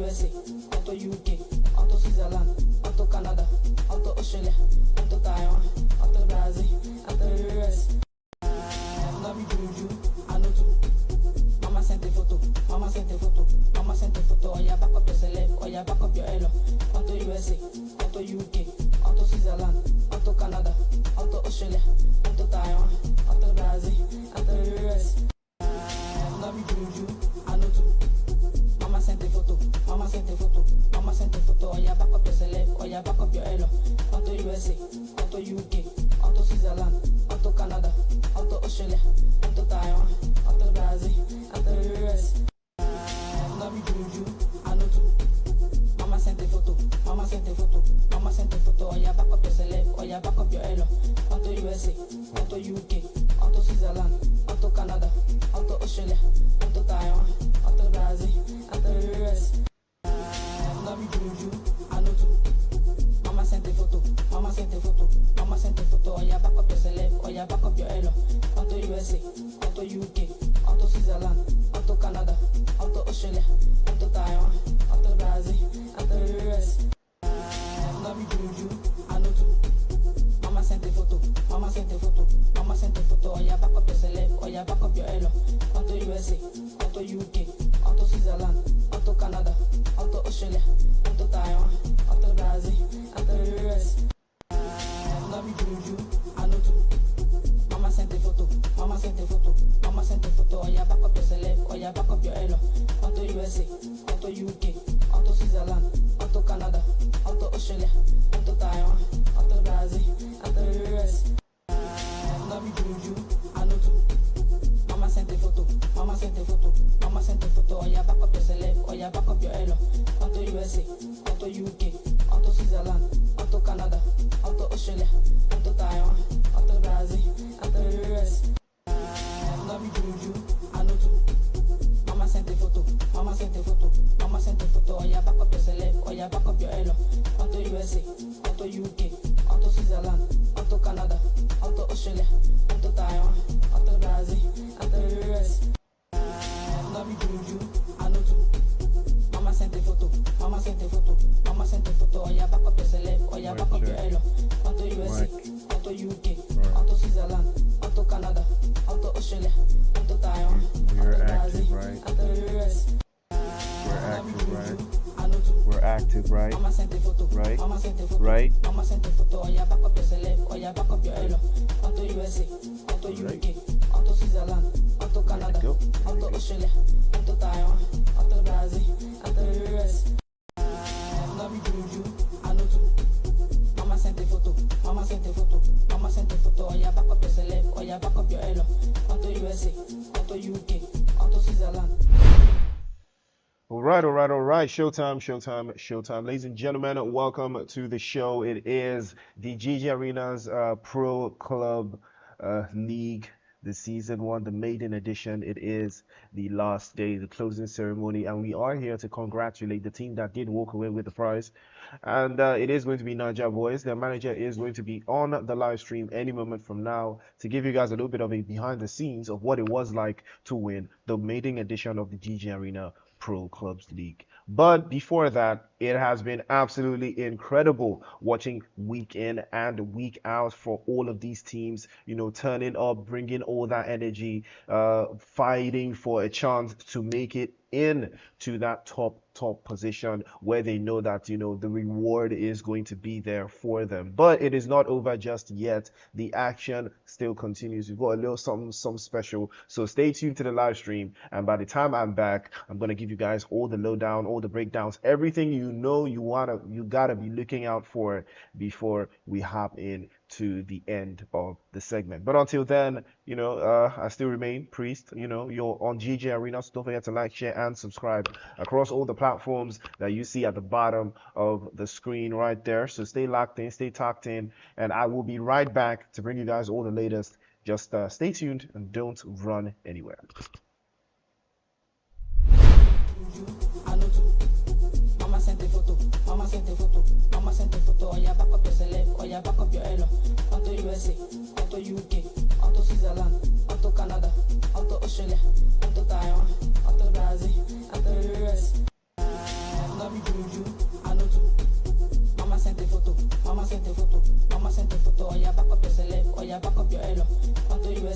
USA, onto UK, onto Switzerland, onto Canada, onto Australia, onto Taiwan, onto Brazil, onto the US. No be juju, I know too. Mama sent a photo, mama sent a photo, mama sent a photo. Oh yeah, back up your celeb, oh yeah, back up your elo. Onto USA, onto UK, onto Switzerland, onto Canada, onto Australia, onto Taiwan, onto Brazil, onto the US. No be juju, I know too. Mama sent a photo, mama sent a photo, mama sent a photo. Oh yeah, back up your celeb, oh yeah, back up your elo. Onto USA, onto UK, onto Switzerland, onto Canada, onto Australia, onto Taiwan, onto Brazil, onto the US. No be juju, I know too. Mama sent a photo, mama sent a photo, mama sent a photo. Oh yeah, back up your celeb, oh yeah, back up your elo. Onto USA, onto UK, onto Switzerland, onto Canada, onto Australia, onto Taiwan, onto Brazil, onto the US. No be juju, I know too. Mama sent a photo, mama sent a photo, mama sent a photo. Oh yeah, back up your celeb, oh yeah, back up your elo. Onto USA, onto UK, onto Switzerland, onto Canada, onto Australia, onto Taiwan, onto Brazil, onto the US. No be juju, I know too. Mama sent a photo, mama sent a photo, mama sent a photo. Oh yeah, back up your celeb, oh yeah, back up your elo. Onto USA, onto UK, onto Switzerland, onto Canada, onto Australia, onto Taiwan, onto Brazil, onto the US. No be juju, I know too. Mama sent a photo, mama sent a photo, mama sent a photo. Oh yeah, back up your celeb, oh yeah, back up your elo. Onto USA, onto UK, onto Switzerland, onto Canada, onto Australia, onto Taiwan, onto Brazil, onto the US. No be juju, I know too. Mama sent a photo, mama sent a photo, mama sent a photo. Oh yeah, back up your celeb, oh yeah, back up your elo. Onto USA, onto UK, onto Switzerland, onto Canada, onto Australia, onto Taiwan, onto Brazil, onto the US. No be juju, I know too. Mama sent a photo, mama sent a photo, mama sent a photo. Oh yeah, back up your celeb, oh yeah, back up your elo. Onto USA, onto UK, onto Switzerland, onto Canada, onto Australia, onto Taiwan, onto Brazil, onto the US. No be juju, I know too. Mama sent a photo, mama sent a photo, mama sent a photo. Oh yeah, back up your celeb, oh yeah, back up your elo. Onto USA, onto UK, onto Switzerland, onto Canada, onto Australia, onto Taiwan, onto Brazil, onto the US. We're active, right? Mama sent a photo, Right? mama sent a photo, Right? mama sent a photo. Oh yeah, back up your celeb, oh yeah, back up your elo. Onto USA, onto UK, onto Switzerland, onto Canada, go. onto Australia, onto Taiwan, onto Brazil, onto the US. No be juju, I know too. Mama sent a photo, mama sent a photo, mama sent a photo. Oh yeah, back up your celeb, oh yeah, back up your elo. Onto USA, onto UK, onto Switzerland. All right. Showtime. Ladies and gentlemen, welcome to the show. It is the GG Arenas Pro Club League, the season one, the maiden edition. It is the last day, the closing ceremony, and we are here to congratulate the team that did walk away with the prize. And it is going to be Niger Boys. Their manager is going to be on the live stream any moment from now to give you guys a little bit of a behind the scenes of what it was like to win the maiden edition of the GG Arena Pro Clubs League. But before that, it has been absolutely incredible watching week in and week out for all of these teams, you know, turning up, bringing all that energy, fighting for a chance to make it in to that top position where they know that, you know, the reward is going to be there for them. But it is not over just yet. The action still continues. We've got a little something special, so stay tuned to the live stream, and by the time I'm back, I'm going to give you guys all the lowdown, all the breakdowns, everything you know you gotta be looking out for before we hop in to the end of the segment. But until then, you know, I still remain Priest. You know, you're on GG Arena, so don't forget to like, share, and subscribe across all the platforms that you see at the bottom of the screen right there. So stay locked in, stay tucked in, and I will be right back to bring you guys all the latest. Just stay tuned and don't run anywhere. Mama sent a photo, mama sent a photo, mama sent a photo. Oh yeah, back up your celeb, oh yeah, back up your elo. Onto USA, onto UK, onto Switzerland, onto Canada, onto Australia, onto Taiwan, onto Brazil, onto the US. No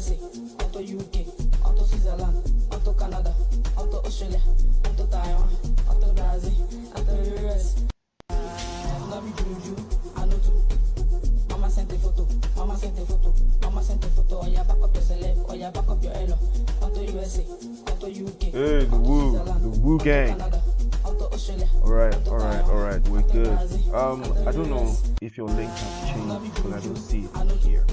USA, onto UK, onto Switzerland, onto Canada, onto Australia, onto Taiwan, onto Brazil, onto the US. No be juju, I know too. Mama sent a photo, mama sent a photo, mama sent a photo. Oh yeah, back up your celeb, oh yeah, back up your elo. Onto USA, onto UK, Hey, the Woo gang. Canada, onto Australia. Alright, we're good. I don't know if your link has changed, but I don't see it here.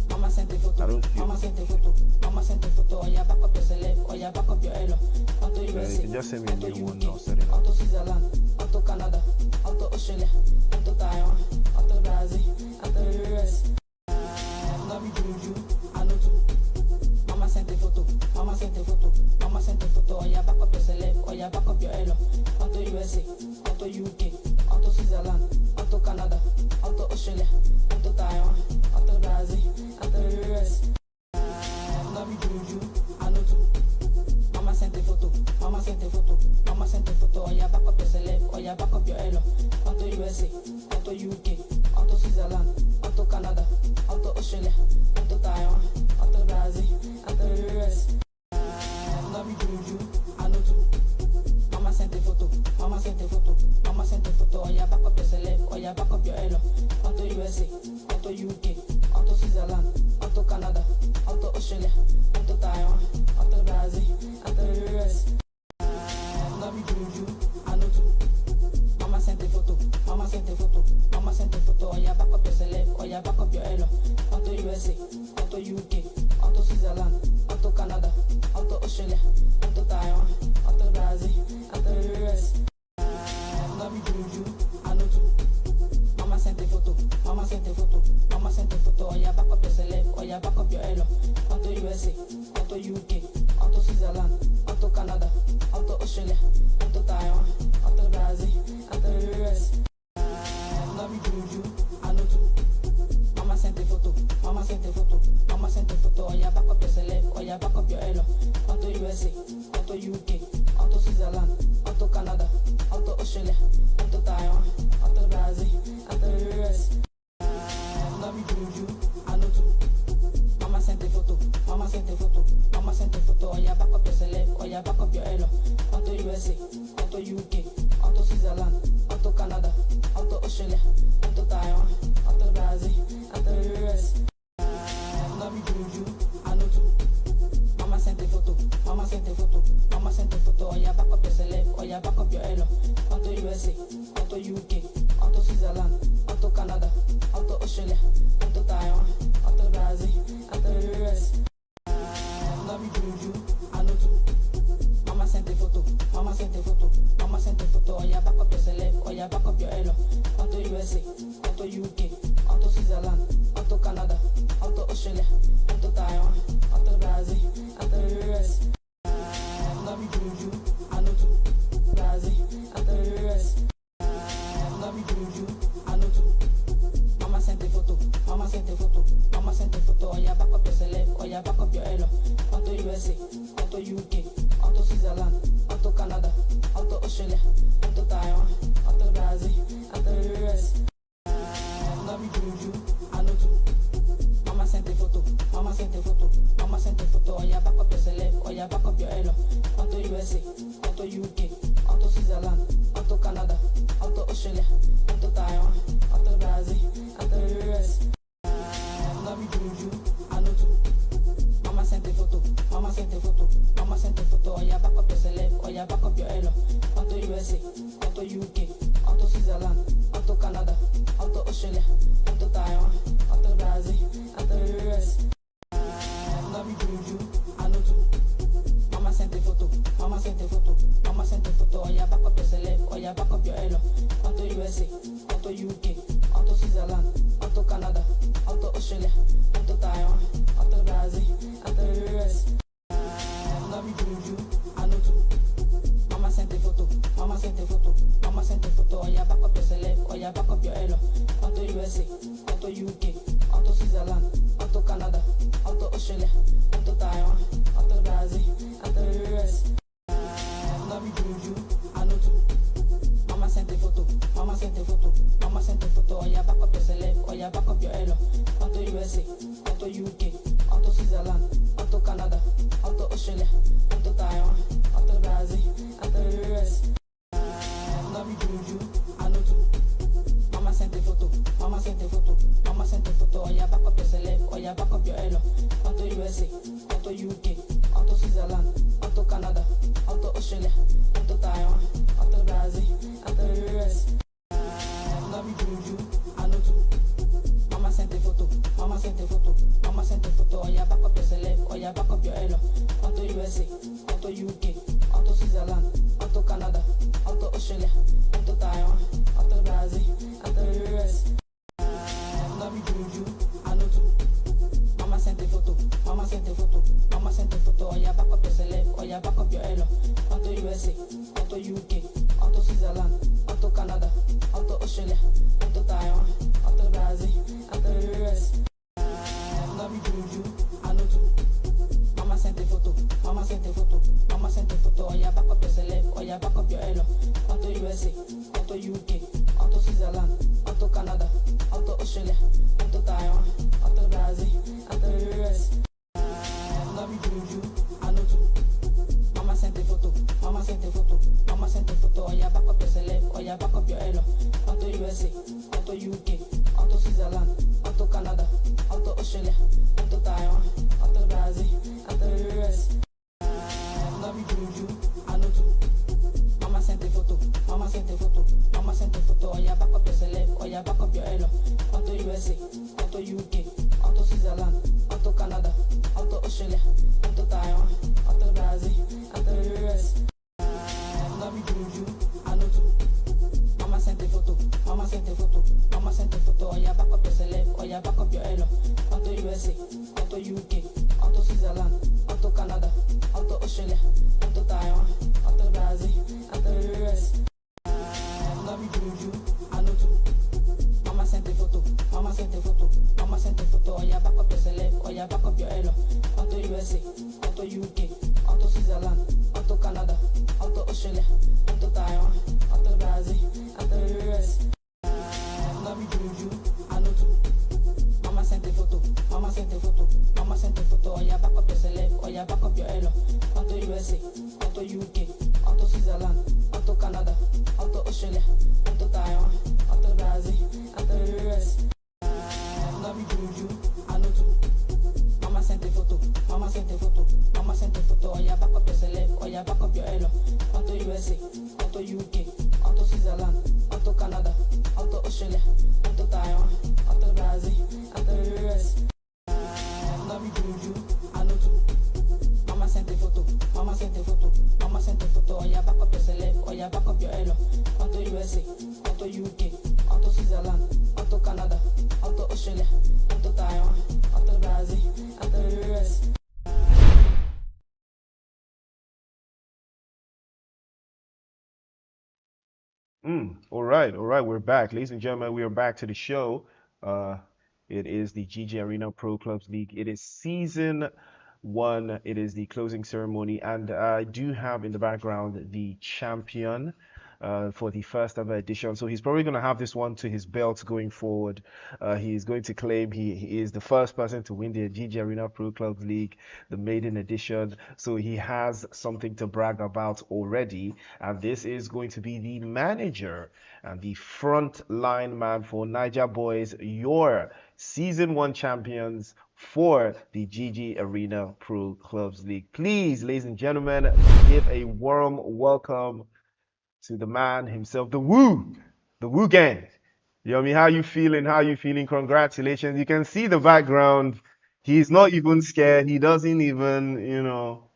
Mama sent a photo, I don't see mama it. sent a photo, mama sent a photo. Oh yeah, back up your celeb, oh yeah, back up your elo. Onto You USA, can just send me a new one UK, now, set it up. onto Switzerland, onto Canada, onto Australia, onto Taiwan, onto Brazil, onto the US. No be juju, I know too. Mama sent a photo, mama sent a photo, mama sent a photo. Oh yeah, back up your celeb, oh yeah, back up your elo. Onto USA, onto UK, onto Switzerland, onto Canada, onto Australia, onto Taiwan, onto Brazil, onto the US. No be juju, I know too. Mama sent a photo, mama sent a photo, mama sent a photo. Oh yeah, back up your celeb, oh yeah, back up your elo. Onto USA, onto UK, onto Switzerland, onto Canada, onto Australia, onto Taiwan, onto Brazil, onto the US. No be juju, I know too. Mama sent a photo, mama sent a photo, mama sent a photo. Oh yeah, back up your celeb, oh yeah, back up your elo. Onto USA, onto UK, onto Switzerland, onto Canada, onto Australia, onto Taiwan, onto Brazil, onto the US. No be juju, I know too. Mama sent a photo, mama sent a photo, mama sent a photo. Oh yeah, back up your celeb, oh yeah, back up your elo. Onto USA, onto UK, onto Switzerland, onto Canada, onto Australia, onto Taiwan, onto Brazil, onto the US. No be juju, I know too. Mama sent a photo, mama sent a photo, mama sent a photo. Oh yeah, back up your celeb, oh yeah, back up your elo. Onto USA, onto UK, onto Switzerland, onto Canada, onto Australia, onto Taiwan, onto Brazil, onto the US. No be juju, I know too. Mama sent a photo, mama sent a photo, mama sent a photo. Oh yeah, back up your celeb, oh yeah, back up your elo. Onto USA, onto UK, onto Switzerland, onto Canada, onto Australia, onto Taiwan, onto Brazil, onto the US. No be juju, I know too. Mama sent a photo, mama sent a photo, mama sent a photo. Oh yeah, back up your celeb, oh yeah, back up your elo. Onto USA, onto UK, onto Switzerland, onto Canada, onto Australia, onto Taiwan, onto Brazil, onto the US. No be juju, I know too. Mama sent a photo, mama sent a photo, mama sent a photo. Oh yeah, back up your celeb, oh yeah, back up your elo. Onto USA, onto UK, onto Switzerland, onto Canada, onto Australia, onto Taiwan, onto Brazil, onto the US. No be juju, I know too. Mama sent a photo, mama sent a photo, mama sent a photo. Oh yeah, back up your celeb, oh yeah, back up your elo. Onto USA, onto UK, onto Switzerland, onto Canada, onto Australia, onto Taiwan, onto Brazil, onto the US. No be juju, I know too. Brazil, onto the US. No be juju, I know too. Mama sent a photo, mama sent a photo, mama sent a photo. Oh yeah, back up your celeb, oh yeah, back up your elo. Onto USA, onto UK, onto Switzerland, onto Canada, onto Australia, onto Taiwan, onto Brazil, onto the US. No be juju, I know too. Mama sent a photo, mama sent a photo, mama sent a photo. Oh yeah, back up your celeb, oh yeah, back up your elo. Onto USA, onto UK, onto Switzerland, onto Canada, onto Australia, onto Taiwan, onto Brazil, onto the US. No be juju, I know too. Mama sent a photo, mama sent a photo, mama sent a photo. Oh yeah, back up your celeb, oh yeah, back up your elo. Onto USA, onto UK, onto Switzerland, onto Canada, onto Australia, onto Taiwan, onto Brazil, onto the US. No be juju, I know too. Mama sent a photo, mama sent a photo, mama sent a photo. Oh yeah, back up your celeb, oh yeah, back up your elo. Onto USA, onto UK, onto Switzerland, onto Canada, onto Australia, onto Taiwan, onto Brazil, onto the US. No be juju, I know too. Mama sent a photo, mama sent a photo, mama sent a photo. Oh yeah, back up your celeb, oh yeah, back up your elo. Onto USA, onto UK, onto Switzerland, onto Canada, onto Australia, onto Taiwan, onto Brazil, onto the US. No be juju, I know too. Mama sent a photo, mama sent a photo, mama sent a photo. Oh yeah, back up your celeb, oh yeah, back up your elo. Onto USA, onto UK, onto Switzerland, yeah, back up your elo. Onto USA, onto UK, onto Switzerland, onto Canada, onto Australia, onto Taiwan, onto Brazil, onto the US. No be juju, I know too. Mama sent a photo, mama sent a photo, mama sent a photo. Oh yeah, back up your celeb, oh yeah, back up your elo. Onto USA, onto UK, onto Switzerland, onto Canada, onto Australia, onto Taiwan, onto Brazil, onto the US. No be juju, I know too. Mama sent a photo, mama sent a photo, mama sent a photo. Oh yeah, back up your celeb, oh yeah, back up your elo. Onto USA, onto UK, onto Switzerland, onto Canada, onto Australia, onto Taiwan, onto Brazil, onto the US. No be juju, I know too. Mama sent a photo, mama sent a photo, mama sent a photo. Oh yeah, back up your celeb, oh yeah, back up your elo. Onto USA, onto UK, onto Switzerland, onto Canada, onto Australia, onto Taiwan, onto Brazil, onto the US. No be juju, I know too. Mama sent a photo, mama sent a photo, mama sent a photo. Oh yeah, back up your celeb, oh yeah, back up your elo. Onto USA, onto UK, onto Switzerland, onto Canada, onto Australia, onto Taiwan, onto Brazil, onto the US. No be juju, I know too. Mama sent a photo, mama sent a photo, mama sent a photo. Oh yeah, back up your celeb, oh yeah, back up your elo. Onto USA, onto UK, onto Switzerland, onto Canada, onto Australia, onto Taiwan, onto Brazil, onto the US. No be juju, I know too. Mama sent a photo, mama sent a photo, mama sent a photo. Oh yeah, back up your celeb, oh yeah, back up your elo. Onto USA, onto UK, onto Switzerland, onto Canada, onto Australia, onto Taiwan, onto Brazil, onto the US. No be juju, I know too. Mama sent a photo, mama sent a photo, mama sent a photo. Oh yeah, back up your celeb, oh yeah, back up your elo. Onto USA, onto UK, onto Switzerland, onto Canada, onto Australia, onto Taiwan, onto Brazil, onto the US. All right, all right. We're back, ladies and gentlemen. We are back to the show. Uh, it is the GG Arena Pro Clubs League. It is season one. It is the closing ceremony, and I do have in the background the champion for the first ever edition. So he's probably going to have this one to his belt going forward. He's going to claim he is the first person to win the GG Arena Pro Clubs League, the maiden edition. So he has something to brag about already. And this is going to be the manager and the front line man for Niger Boys, your season one champions for the GG Arena Pro Clubs League. Please, ladies and gentlemen, give a warm welcome to the man himself, the Woo Gang. You know what I mean? How you feeling? How you feeling? Congratulations. You can see the background. He's not even scared. He doesn't even, you know.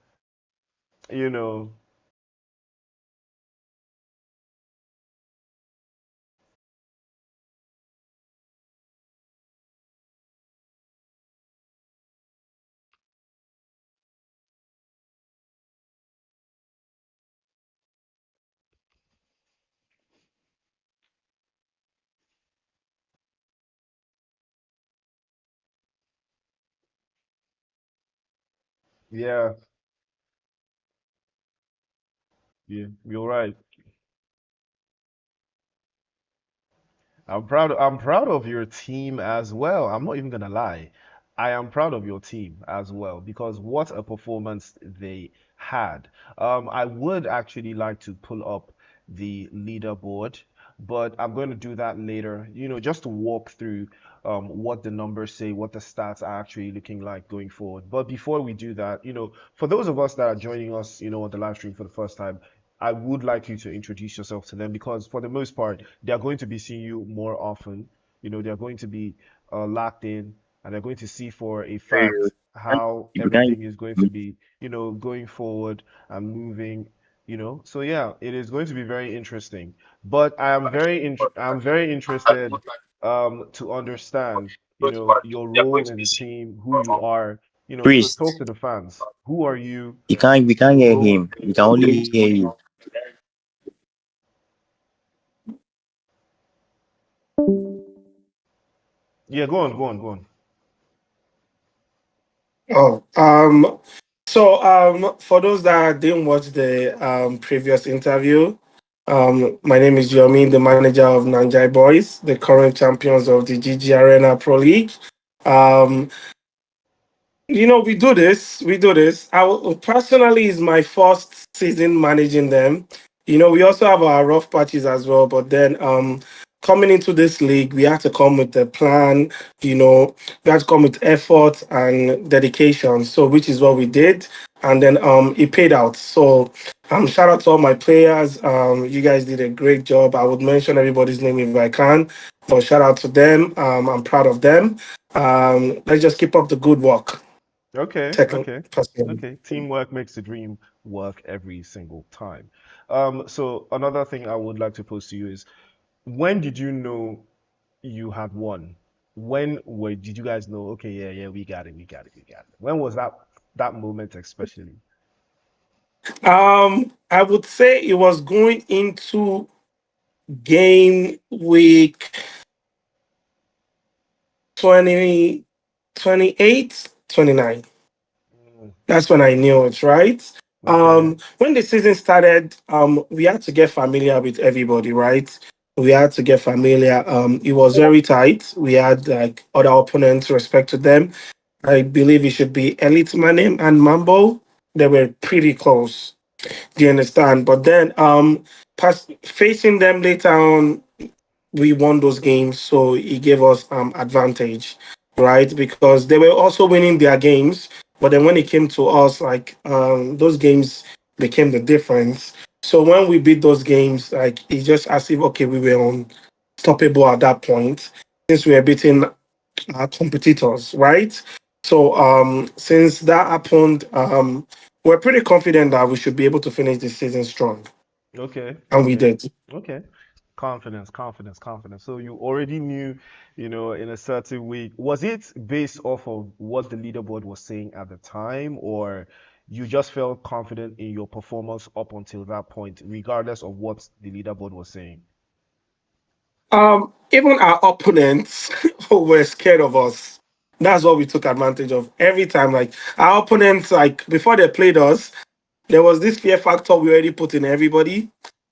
Yeah, yeah, you're right. I'm proud of your team as well. I'm not even gonna lie. I am proud of your team as well because what a performance they had. I would actually like to pull up the leaderboard, but I'm going to do that later, just to walk through what the numbers say, what the stats are actually looking like going forward. But before we do that, for those of us that are joining us, on the live stream for the first time, I would like you to introduce yourself to them because for the most part, they are going to be seeing you more often. They're going to be locked in and they're going to see for a You fact how can't. everything is going to be, going forward and moving, So yeah, it is going to be very interesting. But I'm very interested to understand, your role in the team, who you are, so talk Priest, to the fans. Who are you? you can't. We can't Your hear role. him. We can only hear you. Yeah, go on, go on, go on. Oh, So, for those that didn't watch the previous interview, my name is Yomi, the manager of Nanjai Boys, the current champions of the GG Arena Pro League. Um, we do this. We do this. Personally, is my first season managing them. We also have our rough patches as well. But then, coming into this league, we had to come with a plan. We had to come with effort and dedication. So, which is what we did, and then it paid out. So, shout out to all my players. You guys did a great job. I would mention everybody's name if I can, but shout out to them. I'm proud of them. Let's just keep up the good work. Okay, Technically, okay, personally. okay. Teamwork makes the dream work every single time. So another thing I would like to pose to you is, when did you know you had won? Did you guys know? Okay, yeah, yeah, we got it, we got it, we got it. When was that moment especially? I would say it was going into game week 20, 28, 29. Mm, That's when I knew it, right? okay, When the season started, we had to get familiar with everybody, right? We had to get familiar. It was very tight. We had like other opponents, respect to them. I believe it should be Elite Manem and Mambo. They were pretty close. Do you understand? But then facing them later on, we won those games, so it gave us advantage, right? Because they were also winning their games, but then when it came to us, like those games became the difference. So when we beat those games, like it's just as if okay, we were unstoppable at that point since we were beating our competitors, right? So since that happened, we're pretty confident that we should be able to finish the season strong, okay, and we okay, did. okay. Confidence, confidence, confidence. So you already knew, in a certain week. Was it based off of what the leaderboard was saying at the time, or you just felt confident in your performance up until that point, regardless of what the leaderboard was saying? Even our opponents were scared of us. That's what we took advantage of every time. Like our opponents, like before they played us, there was this fear factor we already put in everybody,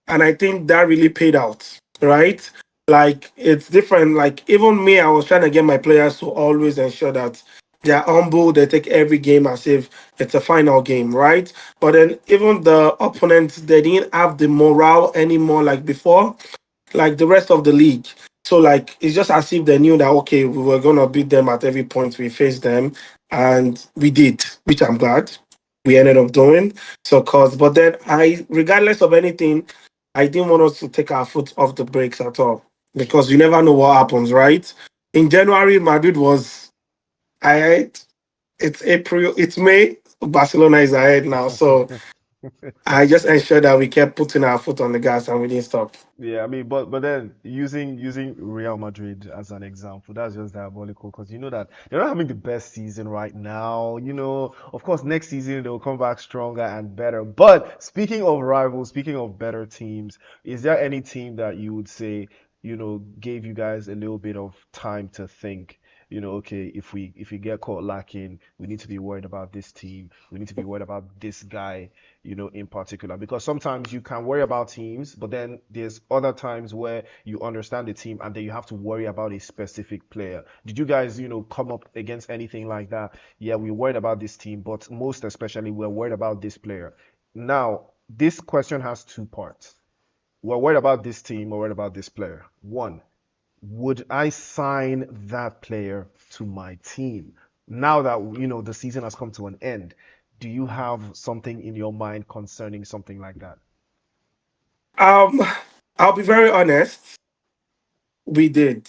and I think that really paid out, right? Like it's different. Like even me, I was trying to get my players to always ensure that they're humble. They take every game as if it's a final game, right? But then even the opponents, they didn't have the morale anymore like before, like the rest of the league. So like it's just as if they knew that okay, we were gonna beat them at every point we faced them, and we did, which I'm glad we ended up doing. So cause but then regardless of anything, I didn't want us to take our foot off the brakes at all. Because you never know what happens, right? In January, Madrid was ahead. It's April, it's May. Barcelona is ahead now. So I just ensured that we kept putting our foot on the gas and we didn't stop. Yeah, I mean, but then using Real Madrid as an example, that's just diabolical because you know that they're not having the best season right now. Of course, next season they'll come back stronger and better. But speaking of rivals, speaking of better teams, is there any team that you would say, gave you guys a little bit of time to think? Okay, if we get caught lacking, we need to be worried about this team. We need to be worried about this guy, in particular. Because sometimes you can worry about teams, but then there's other times where you understand the team and then you have to worry about a specific player. Did you guys, come up against anything like that? Yeah, we're worried about this team, but most especially we're worried about this player. Now, this question has two parts. We're worried about this team, we're worried about this player. One, would I sign that player to my team? Now that the season has come to an end, do you have something in your mind concerning something like that? Um, I'll be very honest. We did.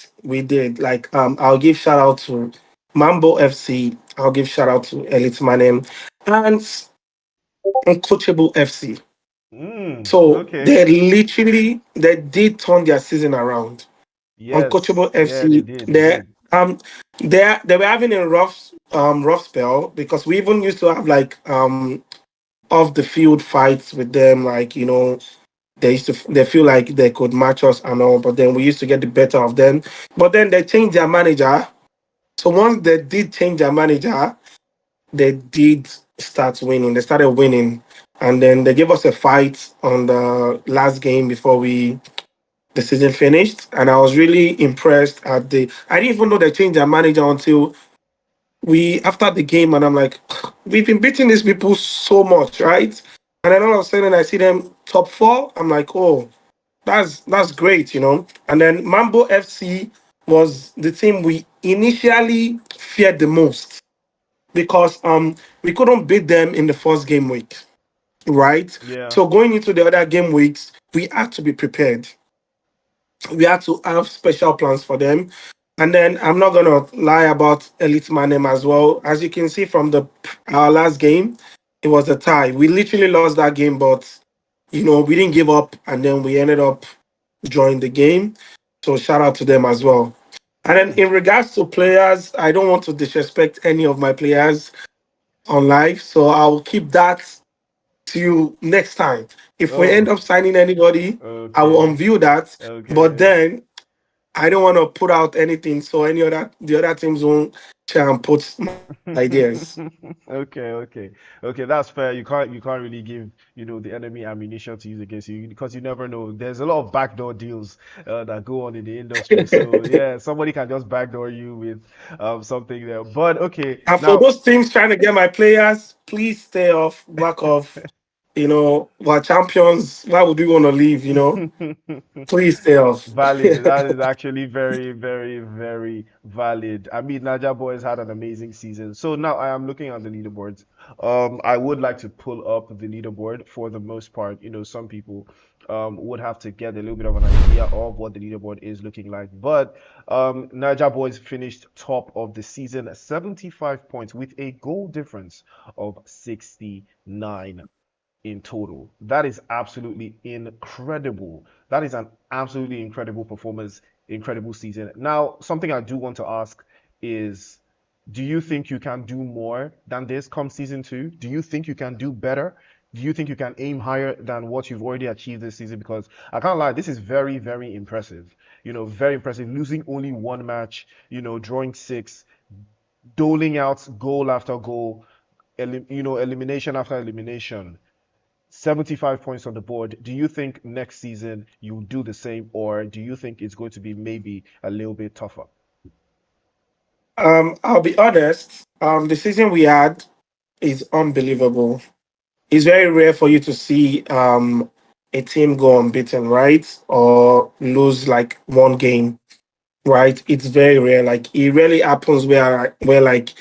Like, I'll give shout out to Mambo FC. I'll give shout out to Elite Manem and Uncoachable FC. So Okay. they did turn their season around. Yes. Uncoachable Yeah, they FC. did. They They did. they were having a rough spell because we even used to have like off the field fights with them. Like they feel like they could match us and all, but then we used to get the better of them. But then they changed their manager. So once they did change their manager, they did start winning. They started winning, and then they gave us a fight on the last game before the season finished. And I was really impressed at the. I didn't even know they changed their manager until we after the game, and I'm like, we've been beating these people so much, right? And then all of a sudden, I see them top four. I'm like, oh, that's great, you know. And then Mambo FC was the team we initially feared the most because we couldn't beat them in the first game week, right? Yeah. So going into the other game weeks, we had to be prepared. We had to have special plans for them. And then I'm not gonna lie about Elite Manem as well. As you can see from the our last game, it was a tie. We literally lost that game, but we didn't give up, and then we ended up drawing the game. So shout out to them as well. And then Hmm. in regards to players, I don't want to disrespect any of my players on live, so I'll keep that to you next time. If we end Oh, up signing anybody, I will okay. unveil that. But Okay. then I don't want to put out anything so the other teams won't try and put my ideas. Okay, okay, okay. That's fair. You can't really give the enemy ammunition to use against you because you never know. There's a lot of backdoor deals that go on in the industry. So yeah, somebody can just backdoor you with something there. But okay, And for now those teams trying to get my players, please stay off back off. We're champions. Why would we want to leave? Please stay off. valid. That is actually very, very, very valid. I mean, Naja Boys had an amazing season. So now I am looking at the leaderboards. I would like to pull up the leaderboard for the most part. Some people would have to get a little bit of an idea of what the leaderboard is looking like. But Naja Boys finished top of the season, 75 points with a goal difference of 69 in total. That is absolutely incredible. That is an absolutely incredible performance, incredible season. Now, something I do want to ask is, do you think you can do more than this come season two? Do you think you can do better? Do you think you can aim higher than what you've already achieved this season? Because I can't lie, this is very, very impressive. Very impressive. Losing only one match, drawing six, doling out goal after goal, elimination after elimination. 75 points on the board. Do you think next season you'll do the same, or do you think it's going to be maybe a little bit tougher? I'll be honest. The season we had is unbelievable. It's very rare for you to see a team go unbeaten, right? Or lose like one game, right? It's very rare. Like it really happens where like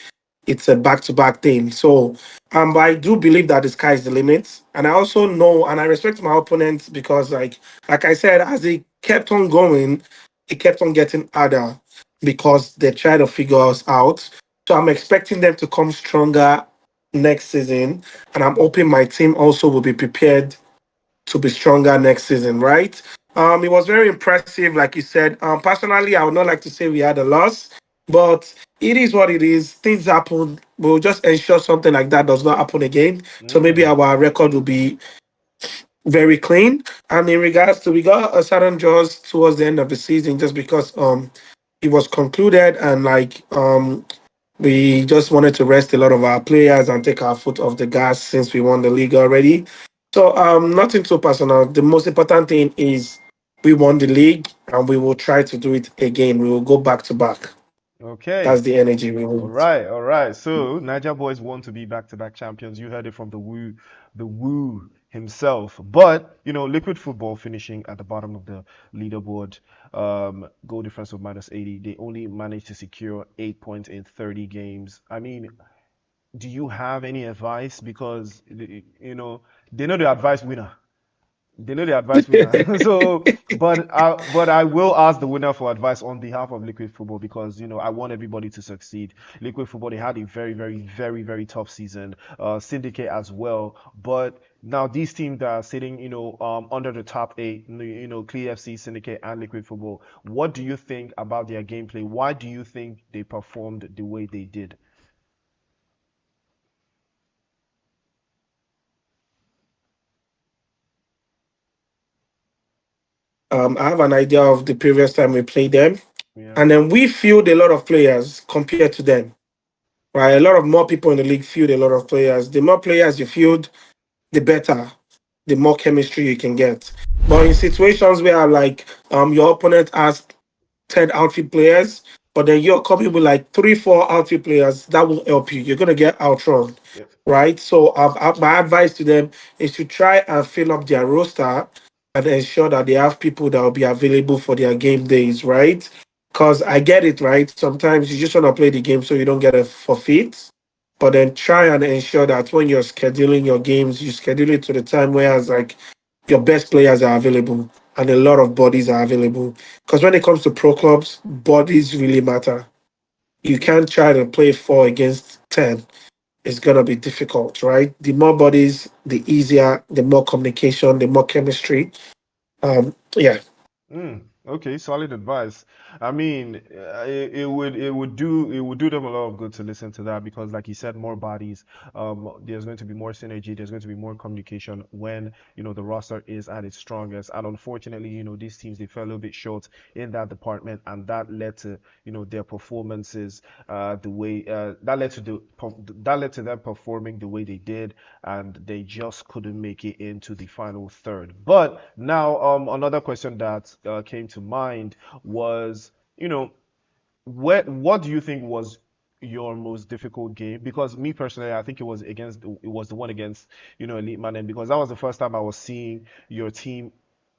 it's a back to back thing. So but I do believe that the sky is the limit. And I also know and I respect my opponents because like I said, as they kept on going, it kept on getting harder because they try to figure us out. So I'm expecting them to come stronger next season. And I'm hoping my team also will be prepared to be stronger next season, right? It was very impressive, like you said. Personally, I would not like to say we had a loss, but it is what it is. Things happen. We'll just ensure something like that does not happen again. So maybe Mm, our record will be very clean. And in regards to, we got a certain draws towards the end of the season just because it was concluded and we just wanted to rest a lot of our players and take our foot off the gas since we won the league already. So nothing too personal. The most important thing is we won the league and we will try to do it again. We will go back to back. That's okay. the energy we All want. right, all right. So Niger boys want to be back-to-back champions. You heard it from the Woo himself. But Liquid Football finishing at the bottom of the leaderboard, goal difference of -80. They only managed to secure 8 points in 30 games. I mean, do you have any advice? Because they know the advice winner. They know the advice winner. So, but I will ask the winner for advice on behalf of Liquid Football because I want everybody to succeed. Liquid Football, they had a very, very, very, very tough season. Syndicate as well. But now these teams that are sitting under the top eight, Clear FC, Syndicate, and Liquid Football. What do you think about their gameplay? Why do you think they performed the way they did? I have an idea of the previous time we played them. Yeah. And then we field a lot of players compared to them, right? A lot of more people in the league field a lot of players. The more players you field, the better, the more chemistry you can get. But in situations where like your opponent has 10 outfield players, but then you're coming with like three, four outfield players, that will help you. You're gonna get outrun, Yep. right? So my advice to them is to try and fill up their roster and ensure that they have people that will be available for their game days, right? Because I get it, right? Sometimes you just want to play the game so you don't get a forfeit. But then try and ensure that when you're scheduling your games, you schedule it to the time whereas like your best players are available and a lot of bodies are available. Because when it comes to pro clubs, bodies really matter. You can't try to play 4 against 10. It's gonna be difficult, right? The more bodies, the easier, the more communication, the more chemistry. Yeah, Okay, solid advice. I mean, it would do them a lot of good to listen to that because, like you said, more bodies. There's going to be more synergy. There's going to be more communication when the roster is at its strongest. And unfortunately, these teams they fell a little bit short in that department, and that led to their performances the way that led to them performing the way they did, and they just couldn't make it into the final third. But now, another question that came to mind was, you know, what do you think was your most difficult game? Because me personally, I think it was the one against Elite Man, and because that was the first time I was seeing your team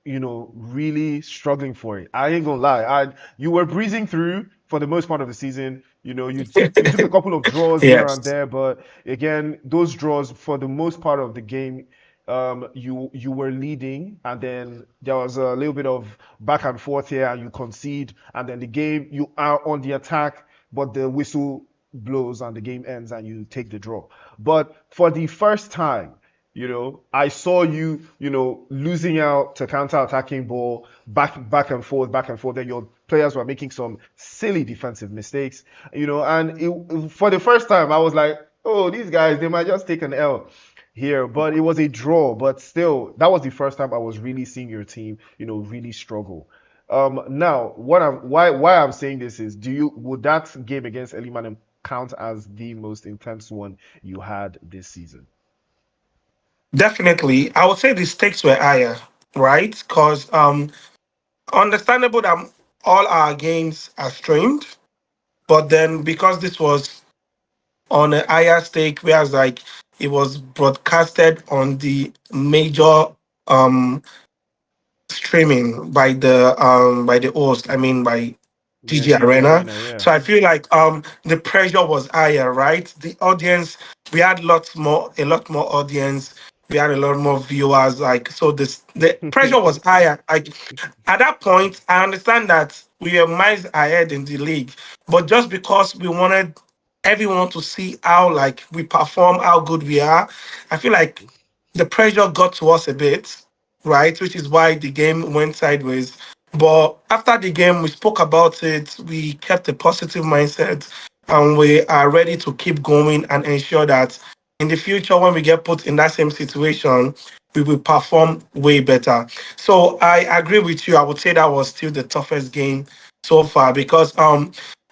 really struggling for it. I ain't gonna lie. You were breezing through for the most part of the season. You took a couple of draws here and yes. there, but again, those draws for the most part of the game, you were leading, and then there was a little bit of back and forth here, and you concede, and then the game you are on the attack, but the whistle blows and the game ends, and you take the draw. But for the first time, I saw you, losing out to counter-attacking ball, back and forth, back and forth. Then your players were making some silly defensive mistakes, and for the first time, I was like, oh, these guys, they might just take an L here. But it was a draw. But still, that was the first time I was really seeing your team, really struggle. Now, why I'm saying this is, would that game against Eliman count as the most intense one you had this season? Definitely. I would say the stakes were higher, right? Because understandable that all our games are streamed, but then because this was on a higher stake, whereas like it was broadcasted on the major um streaming by the host, I mean by Yeah, GG GG Arena. Arena, yeah. So I feel like the pressure was higher, right? The audience, we had a lot more audience. We had a lot more viewers. Like so, the pressure was higher. Like at that point, I understand that we were miles ahead in the league, but just because we wanted everyone to see how like we perform, how good we are, I feel like the pressure got to us a bit, right? Which is why the game went sideways. But after the game, we spoke about it. We kept a positive mindset, and we are ready to keep going and ensure that in the future, when we get put in that same situation, we will perform way better. So I agree with you. I would say that was still the toughest game so far because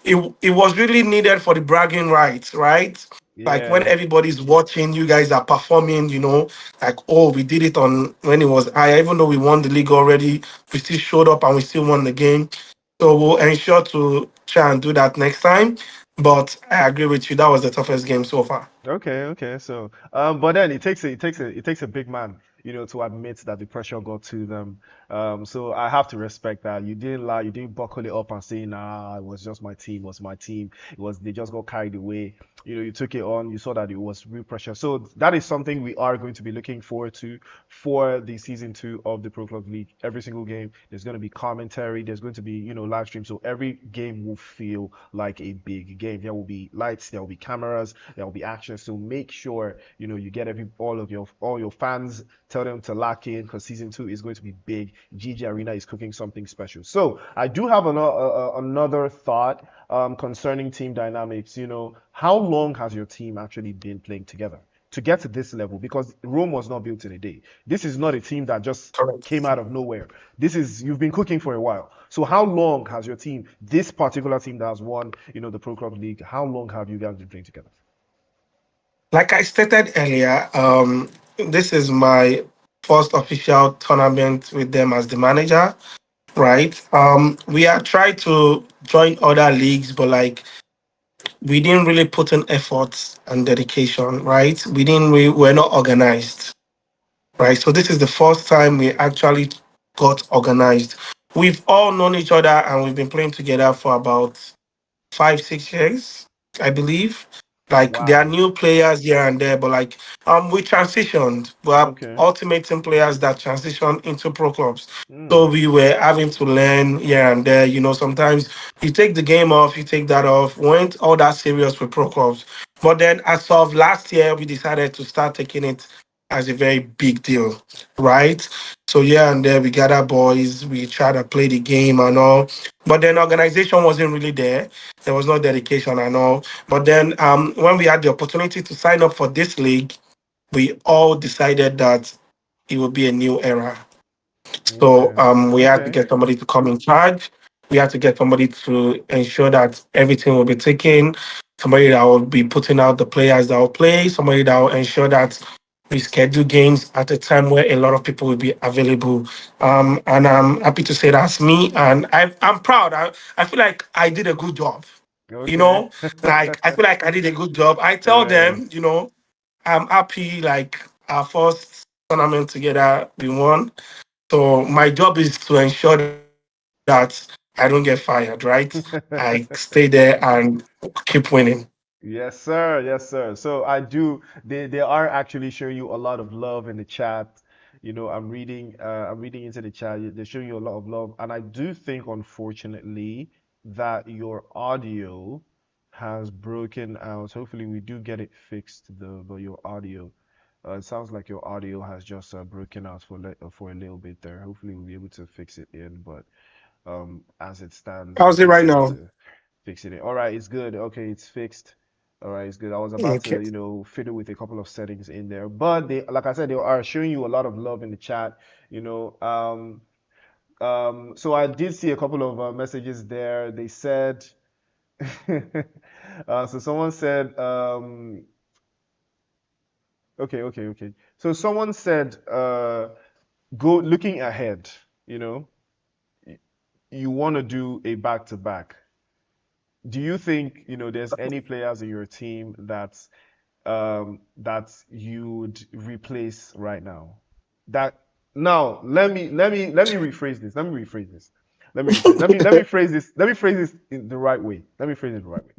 it was really needed for the bragging rights, right? Like when Yeah. everybody's watching, you guys are performing, like, oh, we did it on when it was higher, even though we won the league already, we still showed up and we still won the game. So we'll ensure to try and do that next time. But I agree with you, that was the toughest game so far. Okay, okay. So, but then it takes a big man, to admit that the pressure got to them. So I have to respect that. You didn't lie, you didn't buckle it up and say, nah, it was just my team, it was my team. They just got carried away. You took it on, you saw that it was real pressure. So that is something we are going to be looking forward to for the season two of the Pro Club League. Every single game, there's going to be commentary, there's going to be, live stream. So every game will feel like a big game. There will be lights, there will be cameras, there will be action. So make sure you get all your fans. Tell them to lock in because season two is going to be big. GG Arena is cooking something special. So I do have another thought concerning team dynamics. How long has your team actually been playing together? to get to this level because Rome was not built in a day. This is not a team that just came Correct. out of nowhere. This is you've been cooking for a while. So how long has your team, this particular team that has won, the Pro Club League, how long have you guys been playing together? Like I stated earlier, this is my first official tournament with them as the manager, right? We have tried to join other leagues, but like we didn't really put in efforts and dedication, right? We're not organized, right? So this is the first time we actually got organized. We've all known each other and we've been playing together for about 5, 6 years, I believe. Like there are Wow. new players here and there, but like we transitioned. We are Okay. ultimate team players that transition into pro clubs. Mm. So we were having to learn here and there. Sometimes you take the game off, you take that off. We weren't all that serious with pro clubs. But then as of last year, we decided to start taking it as a very big deal, right? So yeah, and there we gather boys, we try to play the game and all. But then organization wasn't really there. There was no dedication and all. But then when we had the opportunity to sign up for this league, we all decided that it would be a new era. So Okay. we had to Okay. get somebody to come in charge. We had to get somebody to ensure that everything will be taken. Somebody that will be putting out the players that will play. Somebody that will ensure that we schedule games at a time where a lot of people will be available. And I'm happy to say that's me. And I'm proud. I feel like I did a good job. You Okay. know, like I feel like I did a good job. I tell Yeah. them, I'm happy. Like our first tournament together, we won. So my job is to ensure that I don't get fired, right? I stay there and keep winning. Yes, sir. Yes, sir. So I do. They are actually showing you a lot of love in the chat. I'm reading into the chat. They're showing you a lot of love, and I do think, unfortunately, that your audio has broken out. Hopefully, we do get it fixed, though. But your audio, it sounds like your audio has just broken out for a little bit there. Hopefully, we'll be able to fix it in. But as it stands, we How's it just right need now? to fix it. All right, it's good. Okay, it's fixed. All right, it's good. I was about to, Okay. fiddle with a couple of settings in there, but they, like I said, they are showing you a lot of love in the chat. So I did see a couple of messages there. They said, so someone said, okay. So someone said, go looking ahead. You know, you want to do a back to back. Do you think there's any players in your team that you'd replace right now? That now let me rephrase this. Let me rephrase this. Let me phrase this. Let me phrase this in the right way. Let me phrase it the right way.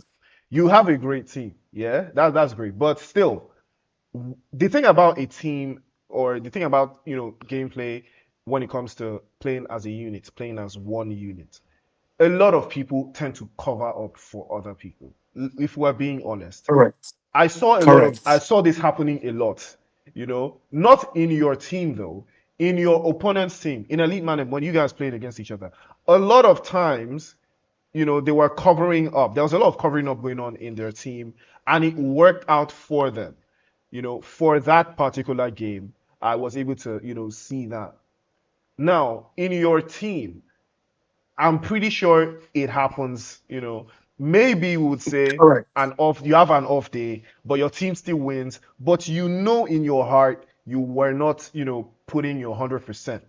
You have a great team, yeah, that's great. But still, the thing about a team or the thing about gameplay when it comes to playing as a unit, playing as one unit, a lot of people tend to cover up for other people. If we're being honest, Correct. I Correct. saw this happening a lot. Not in your team though, in your opponent's team, in Elite Man when you guys played against each other. A lot of times, they were covering up. There was a lot of covering up going on in their team, and it worked out for them. For that particular game, I was able to, see that. Now, in your team, I'm pretty sure it happens, maybe we would say Correct. you have an off day, but your team still wins, but in your heart you were not, putting your 100%.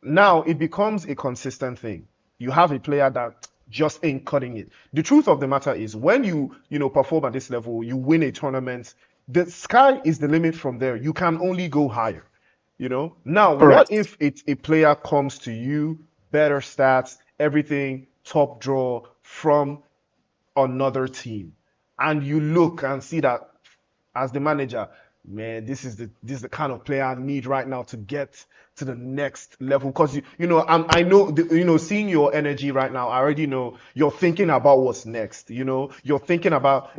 Now it becomes a consistent thing. You have a player that just ain't cutting it. The truth of the matter is when you perform at this level, you win a tournament, the sky is the limit from there. You can only go higher. Now, what Correct. if it's a player comes to you, better stats, everything, top draw from another team, and you look and see that as the manager, man, this is the kind of player I need right now to get to the next level. Because I know seeing your energy right now, I already know you're thinking about what's next. You're thinking about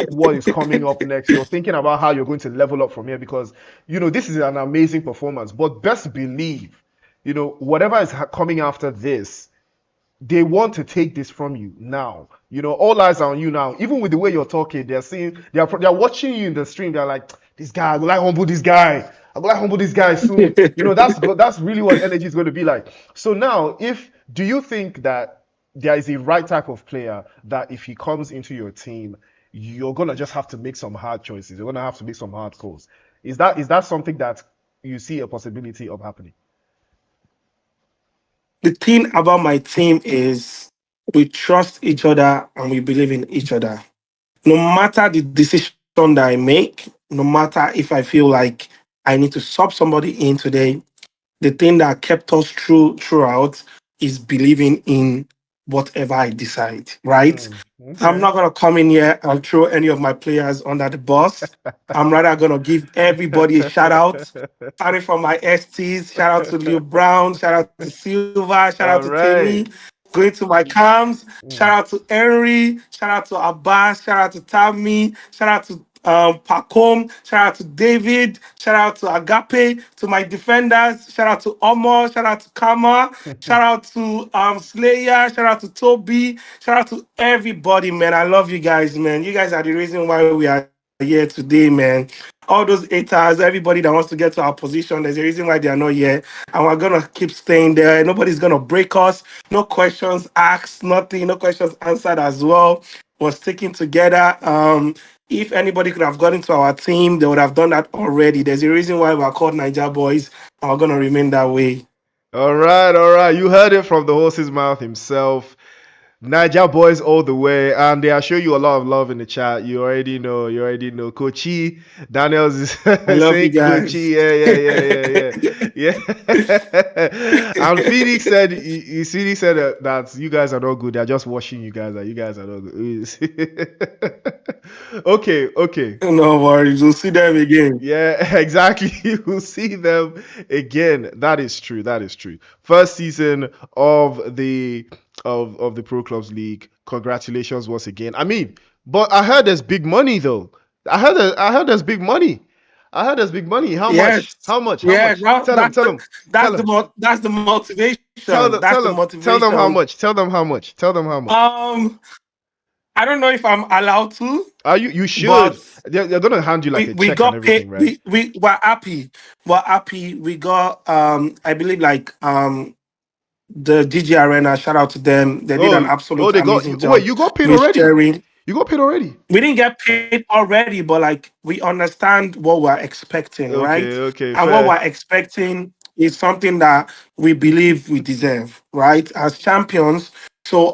what is coming up next. You're thinking about how you're going to level up from here because this is an amazing performance. But best believe, whatever is coming after this, they want to take this from you now. All eyes are on you now. Even with the way you're talking, they're watching you in the stream. They're like, this guy, I go like humble this guy. I go like humble this guy soon. That's really what energy is going to be like. So now, if do you think that there is a right type of player that if he comes into your team, you're gonna just have to make some hard choices. You're gonna have to make some hard calls. Is that something that you see a possibility of happening? The thing about my team is we trust each other and we believe in each other. No matter the decision that I make, no matter if I feel like I need to sub somebody in today, the thing that kept us throughout is believing in whatever I decide, right? I'm Okay. not gonna come in here and throw any of my players under the bus. I'm rather gonna give everybody a shout out. Starting from my STs, shout out to Leo Brown, shout out to Silva, shout out to All Timmy, right. going to my cams, shout Mm. out to Henry, shout out to Abbas, shout out to Tammy, shout out to Pacom, shout out to David, shout out to Agape, to my defenders, shout out to Omo, shout out to Kama, shout out to Slayer, shout out to Toby, shout out to everybody, man. I love you guys, man. You guys are the reason why we are here today, man. All those haters, everybody that wants to get to our position, there's a reason why they are not here. And we're gonna keep staying there. Nobody's gonna break us. No questions asked, nothing, no questions answered as well. We're sticking together. If anybody could have got into our team, they would have done that already. There's a reason why we're called Niger Boys, and we're gonna remain that way. All right, all right. You heard it from the horse's mouth himself. Niger boys all the way, and they are showing you a lot of love in the chat. You already know. You already know. Kochi Daniels is I love you saying guys. Kochi. Yeah, yeah, yeah, yeah, yeah. And Phoenix said, Phoenix said that you guys are not good. They're just watching you guys. That you guys are not good. Okay, okay. No worries, we'll see them again. Yeah, exactly. We'll see them again. That is true. That is true. First season of the Pro Clubs League. Congratulations once again. I mean, but I heard there's big money though. I heard there's big money. I heard there's big money. How much? Yes, How much? How yeah. much? Well, Tell them. Tell them. Tell them. that's the Tell motivation. them. That's the Tell them. Tell them how motivation. much. Tell them how much. Tell them how much. I don't know if I'm allowed to, Are you? You should. but They're gonna hand you like a we check and got paid. everything, right? We were happy. We're happy. We got I believe like the GG Arena. Shout out to them. They did an Oh, oh, absolute they got. amazing Wait, job you got paid with already? sharing. You got paid already? We didn't get paid already, but like we understand what we're expecting, Okay, right? okay, And what fair. we're expecting is something that we believe we deserve, right? As champions. So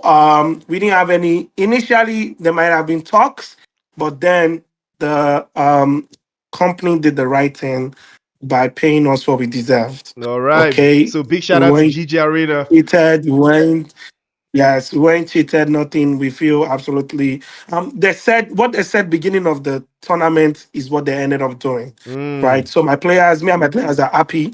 we didn't have any initially there might have been talks, but then the company did the right thing by paying us what we deserved. All right. Okay. So big We shout out to weren't GG Arena. cheated, we weren't. Yes, we weren't cheated, nothing. We feel absolutely. They said what they said beginning of the tournament is what they ended up doing, right? Mm, So my players, me and my players are happy,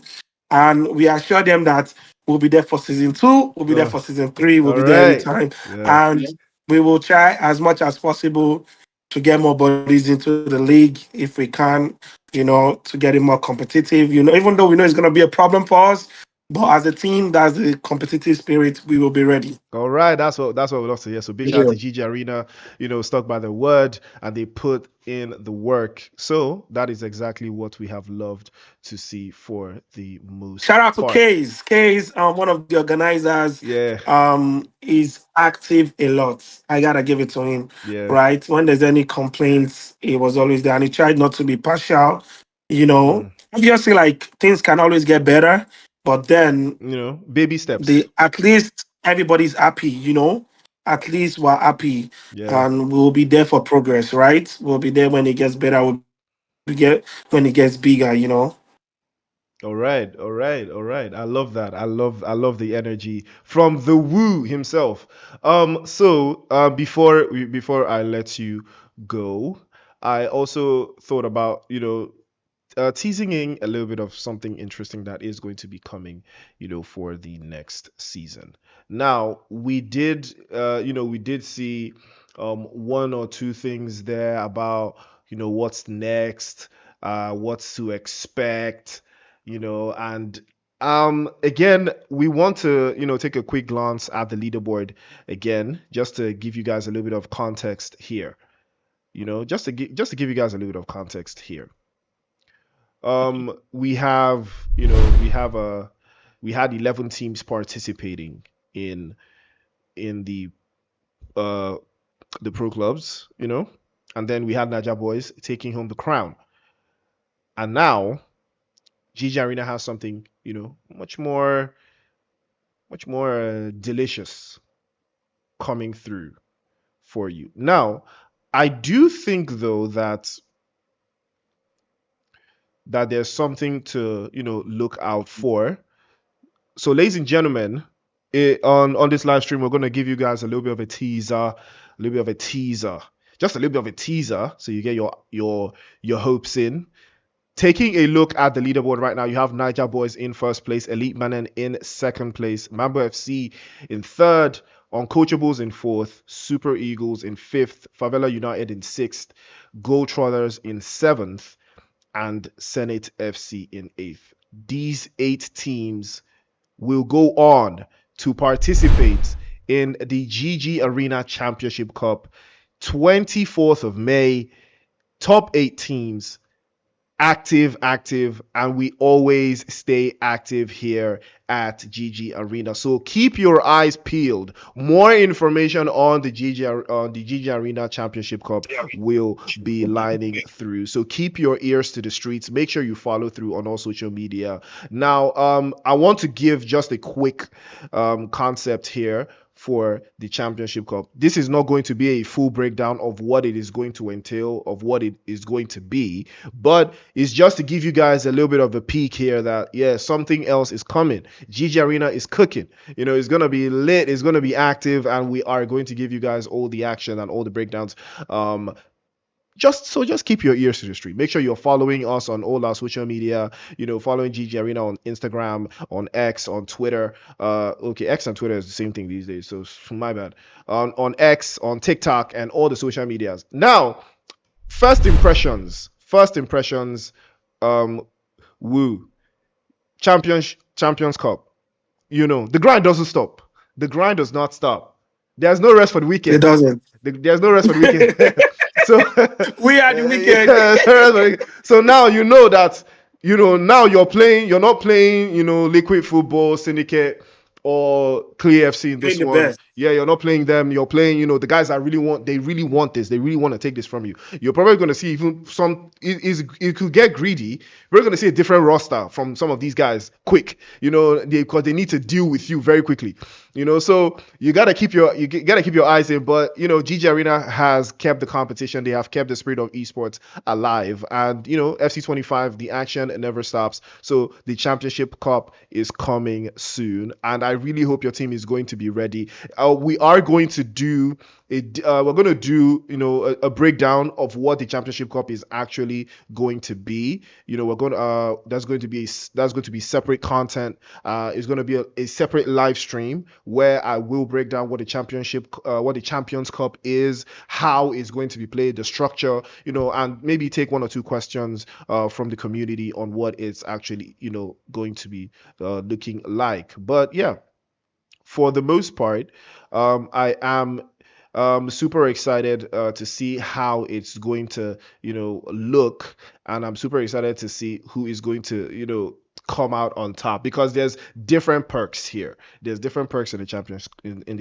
and we assure them that we'll be there for season two, we'll be there uh, for season three, we'll all be there right. anytime, Yeah. and we will try as much as possible to get more bodies into the league if we can, to get it more competitive. Even though we know it's going to be a problem for us, but as a team, that's the competitive spirit. We will be ready. All right. That's what we love to hear. So big shout out Yeah. to GG Arena. Stuck by the word and they put in the work. So that is exactly what we have loved to see for the most Shout out to part. Case. Case, one of the organizers, Yeah. is active a lot. I gotta give it to him. Yeah. Right. When there's any complaints, he was always there and he tried not to be partial. Mm. Obviously, like things can always get better, but then Baby steps. the at least everybody's happy. At least we're happy Yeah. and we'll be there for progress, right? We'll be there when it gets better, when it gets bigger. All right, all right, all right. I love that. I love the energy from the Woo himself. Before I let you go, I also thought about, teasing in a little bit of something interesting that is going to be coming, for the next season. Now, we did see one or two things there about, what's next, what's to expect, and Again, we want to, take a quick glance at the leaderboard again, just to give you guys a little bit of context here. Just to give you guys a little bit of context here. We have, we had 11 teams participating in in uh the pro clubs, and then we had Naja Boys taking home the crown. And now GG Arena has something, much more delicious coming through for you. Now, I do think though that there's something to, look out for. So, ladies and gentlemen, on this live stream, we're going to give you guys a little bit of a teaser, just a little bit of a teaser, so you get your hopes in. Taking a look at the leaderboard right now, you have Niger Boys in first place, Elite Manen in second place, Mambo FC in third, Uncoachables in fourth, Super Eagles in fifth, Favela United in sixth, Gold Trotters in seventh, and Senate FC in eighth. These 8 teams will go on to participate in the GG Arena Championship Cup, 24th of May. Top 8 teams, active, and we always stay active here at GG Arena. So keep your eyes peeled. More information on the GG Arena Championship Cup will be lining through. So keep your ears to the streets. Make sure you follow through on all social media. Now, I want to give just a quick concept here for the Championship Cup. This is not going to be a full breakdown of what it is going to entail, of what it is going to be, but it's just to give you guys a little bit of a peek here that, yeah, something else is coming. GG Arena is cooking. It's going to be lit, it's going to be active, and we are going to give you guys all the action and all the breakdowns. Just keep your ears to the street. Make sure you're following us on all our social media, following GG Arena on Instagram, on X, on Twitter. Okay, X and Twitter is the same thing these days, so my bad. On X, on TikTok, and all the social medias. Now, first impressions. Woo. Champions Cup. The grind doesn't stop. The grind does not stop. There's no rest for the weekend. It doesn't. There's no rest for the weekend. So we are the weekend. So now you know that now you're not playing liquid football syndicate or clear FC in this one. Best. Yeah, you're not playing them. You're playing the guys that really want this. They really want to take this from you. You're probably going to see even some. It could get greedy. We're going to see a different roster from some of these guys quick. Because they need to deal with you very quickly. So you gotta keep your eyes in. But GG Arena has kept the competition. They have kept the spirit of esports alive. And FC25, the action never stops. So the Championship Cup is coming soon, and I really hope your team is going to be ready. We are going to do a breakdown of what the Championship Cup is actually going to be. That's going to be separate content. It's going to be a separate live stream where I will break down what the Champions Cup is, how it's going to be played, the structure, and maybe take 1 or 2 questions from the community on what it's actually going to be looking like. But yeah, for the most part, I am super excited to see how it's going to look, and I'm super excited to see who is going to come out on top, because there's different perks here. There's different perks in the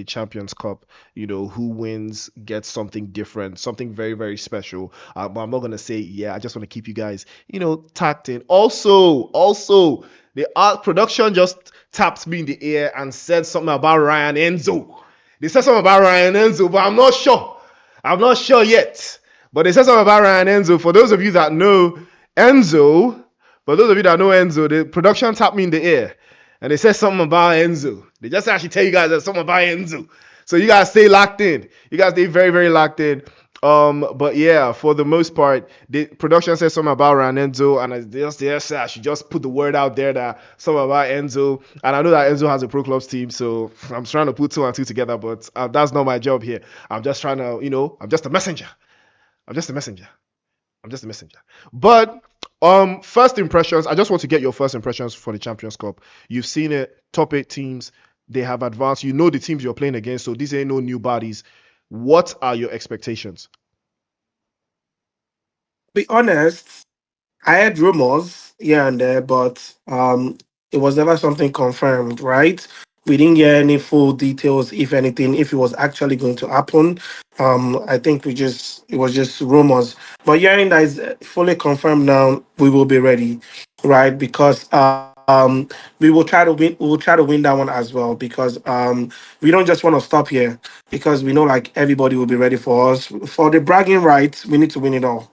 Champions Cup. Who wins gets something different, something very, very special. But I'm not gonna say, yeah, I just want to keep you guys tacked in. Also, the art production just tapped me in the ear and said something about Ryan Enzo. They said something about Ryan Enzo, but I'm not sure. I'm not sure yet. But they said something about Ryan Enzo. For those of you that know Enzo, the production tapped me in the ear. And they said something about Enzo. They just actually tell you guys that something about Enzo. So you guys stay locked in. You guys stay very, very locked in. But yeah, for the most part, the production says something about Enzo, and I should just put the word out there that something about Enzo. And I know that Enzo has a pro clubs team, so I'm trying to put 2 and 2 together, but that's not my job here. I'm just trying to, I'm just a messenger. But First impressions. I just want to get your first impressions for the Champions Cup. You've seen it. Top 8 teams. They have advanced. You know the teams you're playing against. So these ain't no new bodies. What are your expectations? Be honest, I had rumors here and there, but it was never something confirmed, right? We didn't get any full details, if anything, if it was actually going to happen. I think it was just rumors. But hearing that is fully confirmed now, we will be ready, right? Because we will try to win. We will try to win that one as well because we don't just want to stop here because we know like everybody will be ready for us for the bragging rights. We need to win it all.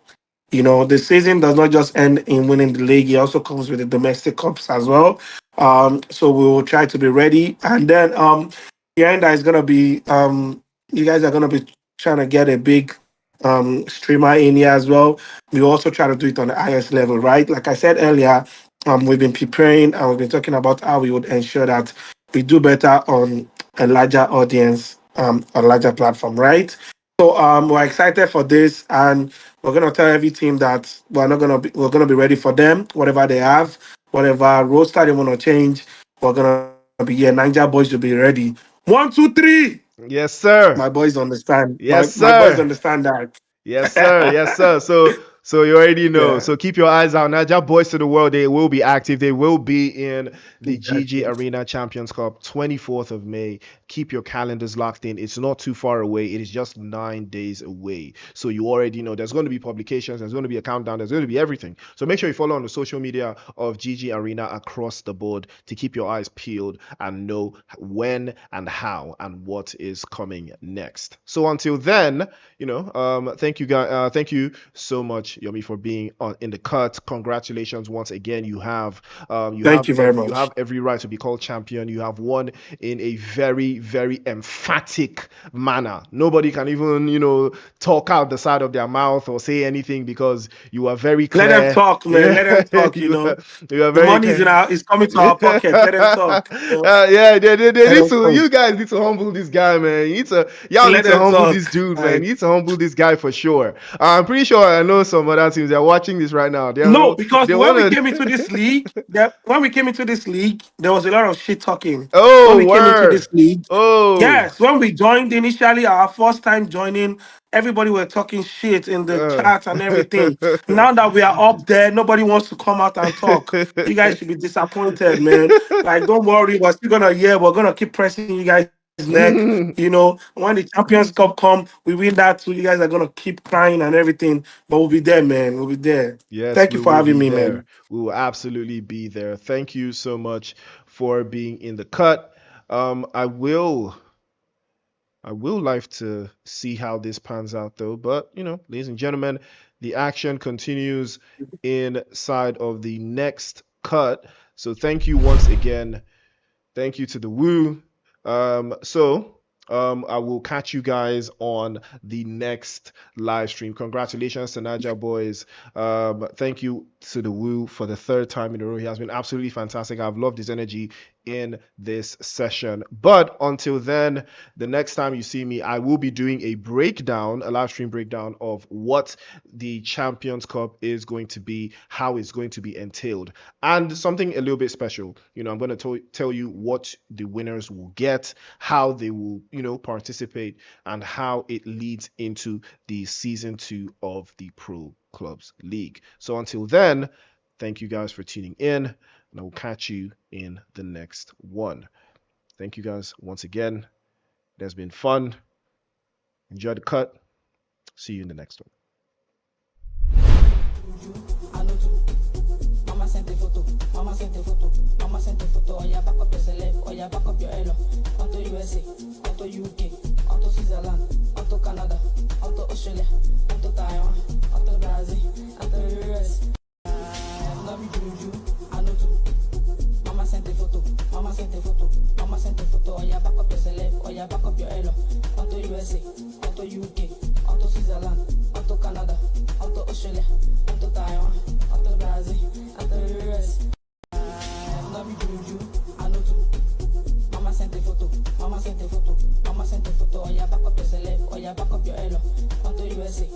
The season does not just end in winning the league; it also comes with the domestic cups as well. So we will try to be ready, and then behind that is gonna be you guys are gonna be trying to get a big streamer in here as well. We also try to do it on the highest level, right? Like I said earlier, we've been preparing and we've been talking about how we would ensure that we do better on a larger audience, a larger platform, right? So we're excited for this, and we're gonna tell every team that we're gonna be ready for them, whatever they have, whatever roster they want to change. We're gonna be here. Niger boys will be ready. 1, 2, 3. Yes, sir. My boys understand. Yes, My boys sir. understand that. Yes, sir. Yes, sir. So you already know. Yeah, So keep your eyes out. Niger Boys to the World. They will be active. They will be in the GG exactly. Arena Champions Cup, 24th of May. Keep your calendars locked in. It's not too far away. It is just 9 days away. So you already know there's going to be publications. There's going to be a countdown. There's going to be everything. So make sure you follow on the social media of GG Arena across the board to keep your eyes peeled and know when and how and what is coming next. So until then, thank you guys. Thank you so much, Yomi, for being in the cut. Congratulations once again. Thank you very You much. have every right to be called champion. You have won in a very, very emphatic manner. Nobody can even, talk out the side of their mouth or say anything because you are very Let them clear. talk, man. Yeah, Let them talk. you are The very money clear. is coming to our pocket. Let them talk. Yeah, they Let need them to. talk. You guys need to humble this guy, man. Y'all need Let to them humble this talk. dude, man. Like, You need to humble this guy for sure. I'm pretty sure I know some other teams. They're watching this right now. no, because They when we want came into to. this league, there was a lot of shit talking. When Oh, we came into word. this league, Oh. yes, when we joined initially, our first time joining, everybody were talking shit in the Uh. chat and everything. Now that we are up there, nobody wants to come out and talk. You guys should be disappointed, man. Like, don't worry, we're still gonna we're gonna keep pressing you guys' neck. When the Champions Cup come, we win that too. You guys are gonna keep crying and everything, but we'll be there, man. We'll be there. Yes, Thank we you for will having be me, there. man. We will absolutely be there. Thank you so much for being in the cut. I will like to see how this pans out though. But, ladies and gentlemen, the action continues inside of the next cut. So thank you once again. Thank you to the Woo. I will catch you guys on the next live stream. Congratulations to Naja Boys. Thank you to the Woo for the third time in a row. He has been absolutely fantastic. I've loved his energy in this session. But until then, the next time you see me, I will be doing a live stream breakdown of what the Champions Cup is going to be, how it's going to be entailed, and something a little bit special. I'm going to tell you what the winners will get, how they will, participate, and how it leads into the season 2 of the Pro Clubs League. So until then, thank you guys for tuning in, and I will catch you in the next one. Thank you guys once again. It has been fun. Enjoy the cut. See you in the next one. I know too. Mama sent a photo. Mama sent a photo. Mama sent a photo. Oh yeah, back up your celeb. Oh yeah, back up your elo. Onto USA. Onto UK. Onto Switzerland. Onto Canada. Onto Australia. Onto Taiwan. Onto Brazil. Onto the US. Love you, Juju. I know too. Mama sent a photo. Mama sent a photo. Mama sent a photo. Oh yeah, back up your celeb. Oh yeah, back up your elo. Onto USA. Onto UK. Onto Switzerland. Onto Canada. Onto Australia. Onto Taiwan. Onto Brazil. Onto the US. Love you, Juju. I know too. Mama sent a photo. Mama sent a photo. Mama sent a photo. Oh yeah, back up your celeb. Oh yeah, back up your elo. Onto USA.